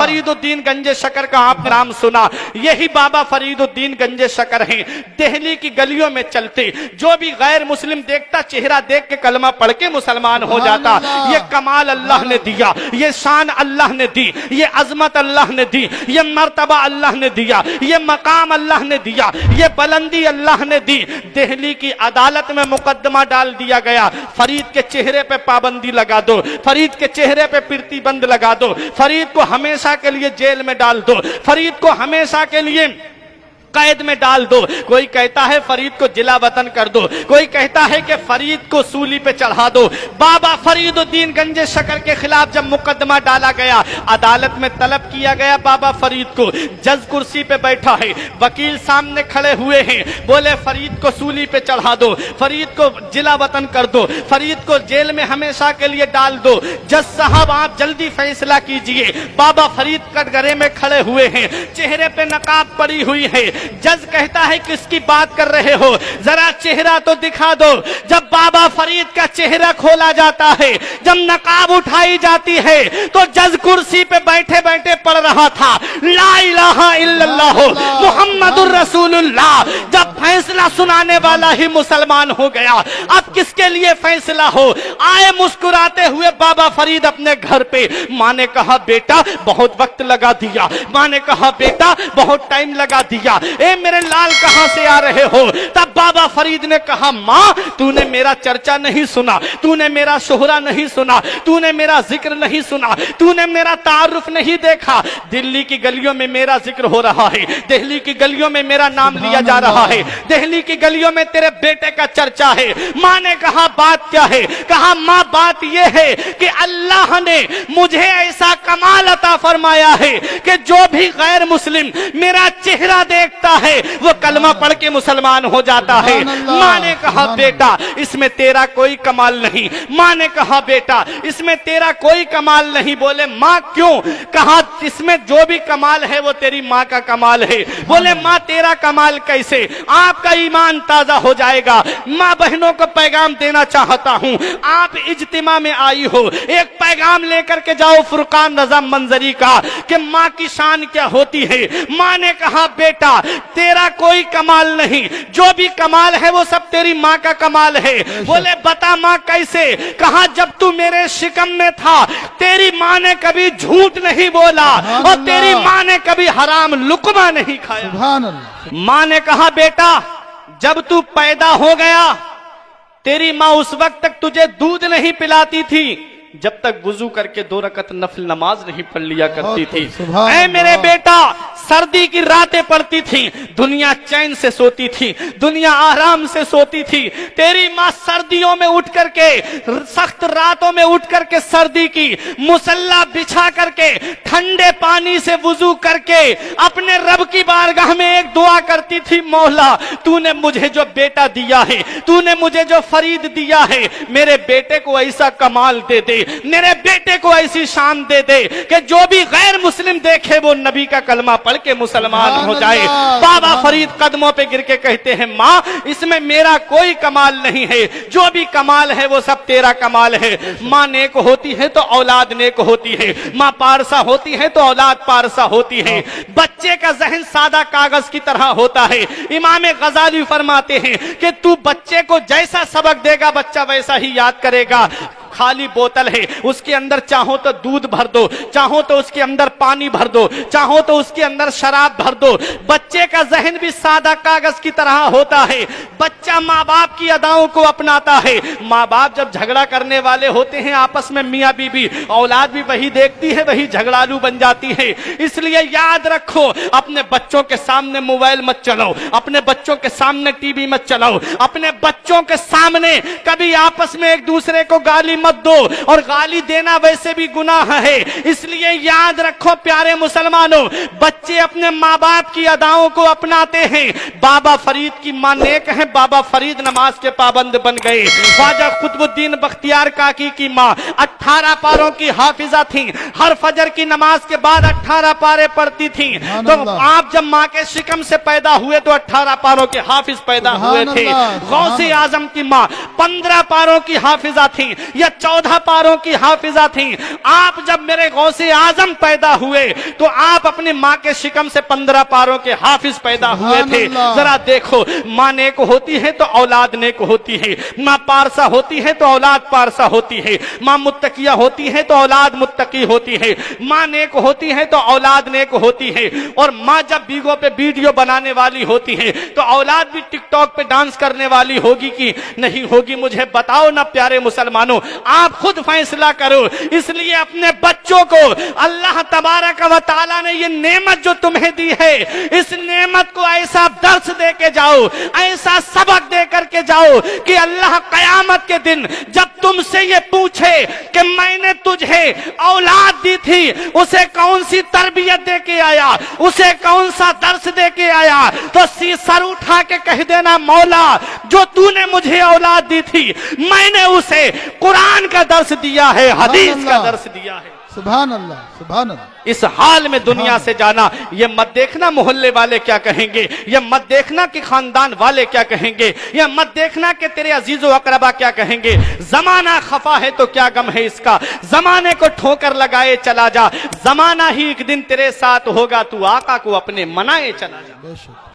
फरीदुद्दीन गंजे शकर का आपने नाम सुना, यही बाबा फरीदुद्दीन गंजे शकर हैं। दिल्ली की गलियों में चलते जो भी गैर मुस्लिम देखता, चेहरा देख के कलमा पढ़ के मुसलमान हो जाता। ये कमाल अल्लाह ने दिया, ये शान अल्लाह ने दी, ये अजमत अल्लाह ने दी, ये मर्तबा अल्लाह ने दिया, ये मकाम अल्लाह ने दिया, ये बुलंदी अल्लाह ने दी। दिल्ली की अदालत में मुकदमा डाल दिया गया, फरीद के चेहरे पे पाबंदी लगा दो, फरीद के चेहरे पे प्रतिबंध लगा दो, फरीद को हमेशा के लिए जेल में डाल दो, फरीद को हमेशा के लिए कैद में डाल दो। कोई कहता है फरीद को जिला वतन कर दो, कोई कहता है कि फरीद को सूली पे चढ़ा दो। बाबा फरीदुद्दीन गंजे शकर के खिलाफ जब मुकदमा डाला गया, अदालत में तलब किया गया बाबा फरीद को, जज कुर्सी पे बैठा है, वकील सामने खड़े हुए हैं, बोले फरीद को सूली पे चढ़ा दो, फरीद को जिला वतन कर दो, फरीद को जेल में हमेशा के लिए डाल दो। जज साहब आप जल्दी फैसला कीजिए। बाबा फरीद कटघरे में खड़े हुए हैं, चेहरे पे नकाब पड़ी हुई है। जज कहता है किसकी बात कर रहे हो, जरा चेहरा तो दिखा दो। जब बाबा फरीद का चेहरा खोला जाता है, जब नकाब उठाई जाती है, तो जज कुर्सी पे बैठे बैठे पढ़ रहा था ला इलाहा इल्लल्लाह मुहम्मदुर रसूलुल्लाह। जब फैसला सुनाने वाला ही मुसलमान हो गया, अब किसके लिए फैसला हो। आए मुस्कुराते हुए बाबा फरीद अपने घर पे। माँ ने कहा बेटा बहुत वक्त लगा दिया, माँ ने कहा बेटा बहुत टाइम लगा दिया, ए मेरे लाल कहां से आ रहे हो। तब बाबा फरीद ने कहा माँ तूने मेरा चर्चा नहीं सुना, तूने मेरा शोहरा नहीं सुना, तूने मेरा जिक्र नहीं सुना, तूने मेरा तारुफ नहीं देखा। दिल्ली की गलियों में मेरा जिक्र हो रहा है, दिल्ली की गलियों में मेरा नाम लिया जा रहा है, दिल्ली की गलियों में तेरे बेटे का चर्चा है। माँ ने कहा बात क्या है। कहा माँ बात यह है कि अल्लाह ने मुझे ऐसा कमाल अता फरमाया है कि जो भी गैर मुस्लिम मेरा चेहरा देखता है वो कलमा पढ़ के मुसलमान हो जाता है। माँ ने कहा बेटा इसमें तेरा कोई कमाल नहीं। माँ ने कहा बेटा इसमें तेरा कोई कमाल नहीं। बोले माँ क्यों। कहा इसमें जो भी कमाल है वो तेरी माँ का कमाल है। बोले माँ तेरा कमाल कैसे। आपका ईमान ताजा हो जाएगा। माँ बहनों को पैगाम देना चाहता हूँ, आप इज्तिमा में आई हो, एक पैगाम लेकर के जाओ फुरकान रजा मंजरी का कि माँ की शान क्या होती है। माँ ने कहा बेटा तेरा कोई कमाल नहीं, जो भी कमाल है वो सब तेरी माँ का कमाल है। बोले बता माँ कैसे। कहा जब तू मेरे शिकम में था तेरी माँ ने कभी झूठ नहीं बोला और तेरी माँ ने कभी हराम लुकमा नहीं खाया। माँ ने कहा बेटा जब तू पैदा हो गया तेरी माँ उस वक्त तक तुझे दूध नहीं पिलाती थी जब तक वुजू करके 2 रकत नफल नमाज नहीं पढ़ लिया करती थी। ऐ मेरे बेटा सर्दी की रातें पड़ती थी, दुनिया चैन से सोती थी, दुनिया आराम से सोती थी। तेरी माँ सर्दियों में उठ करके, सख्त रातों में उठ करके सर्दी की मुसल्ला बिछा करके ठंडे पानी से वुजू करके अपने रब की बारगाह में एक दुआ करती थी, मौला तूने मुझे जो बेटा दिया है, तूने मुझे जो फरीद दिया है, मेरे बेटे को ऐसा कमाल दे दे, मेरे बेटे को ऐसी शान दे दे कि जो भी गैर मुस्लिम देखे वो नबी का कलमा पढ़ के मुसलमान हो जाए। बाबा फरीद कदमों पे गिर के कहते हैं माँ इसमें मेरा कोई कमाल नहीं है, जो भी कमाल है वो सब तेरा कमाल है। माँ नेक होती है तो औलाद नेक होती है, माँ पारसा होती है तो औलाद पारसा होती है। बच्चे का जहन सादा कागज की तरह होता है। इमाम गजाली फरमाते हैं कि तू बच्चे को जैसा सबक देगा बच्चा वैसा ही याद करेगा। खाली बोतल है, उसके अंदर चाहो तो दूध भर दो, चाहो तो उसके अंदर पानी भर दो, चाहो तो उसके अंदर शराब भर दो। बच्चे का जहन भी सादा कागज की तरह होता है। बच्चा माँ बाप की अदाओं को अपनाता है। माँ बाप जब झगड़ा करने वाले होते हैं आपस में मियाँ बीबी, औलाद भी वही देखती है, वही झगड़ालू बन जाती है। इसलिए याद रखो अपने बच्चों के सामने मोबाइल मत चलाओ, अपने बच्चों के सामने टीवी मत चलाओ, अपने बच्चों के सामने कभी आपस में एक दूसरे को गाली मत दो, और गाली देना वैसे भी गुनाह है। इसलिए याद रखो प्यारे मुसलमानों, बच्चे अपने माँ बाप की अदाओं को अपनाते हैं। बाबा फरीद की मां नेक है, बाबा फरीद नमाज के पाबंद बन गए। ख्वाजा कुतुबुद्दीन बख्तियार काकी की मां 18 पारों की हाफिजा थी, हर फजर की नमाज के बाद 18 पारे पढ़ती थी। तो आप जब माँ के शिकम से पैदा हुए तो 18 पारों के हाफिज पैदा हुए थे। गौसे आजम की माँ 15 पारों की हाफिजा थी। यह 14 पारों की हाफिजा थी। आप जब मेरे गौसे आजम पैदा हुए तो आप अपनी माँ के शिकम से 15 पारों के हाफिज पैदा हुए थे। जरा देखो, माँ नेक होती है तो औलाद नेक होती है, माँ पारसा होती है तो औलाद पारसा होती है, माँ मुत्तकिया होती है तो औलाद मुत्तकी होती है, माँ नेक होती है तो औलाद नेक होती है। और माँ जब बीगों पे वीडियो बनाने वाली होती है तो औलाद भी टिकटॉक पे डांस करने वाली होगी कि नहीं होगी? मुझे बताओ ना प्यारे मुसलमानों, आप खुद फैसला करो। इसलिए अपने बच्चों को अल्लाह तबारक व तआला ने ये नेमत जो तुम्हें दी है, इस नेमत को ऐसा दर्स दे के जाओ, ऐसा सबक दे करके जाओ कि अल्लाह कयामत के दिन जब तुमसे ये पूछे कि मैंने तुझे औलाद दी थी, उसे कौन सी तरबियत दे के आया, उसे कौन सा दर्स दे के आया, तो सर उठा के कह देना, मौला जो तूने मुझे औलाद दी थी मैंने उसे कुरान का दर्स दिया है, हदीस का दर्स दिया है। सुभान अल्लाह, सुभान अल्लाह। इस हाल में दुनिया से जाना, ये मत देखना मोहल्ले वाले क्या कहेंगे, ये मत देखना कि खानदान वाले क्या कहेंगे, ये मत देखना कि तेरे अजीजो अकरबा क्या कहेंगे। जमाना खफा है तो क्या गम है इसका, जमाने को ठोकर लगाए चला जा, जमाना ही एक दिन तेरे साथ होगा, तू आका को अपने मनाए चला जा। बेशक।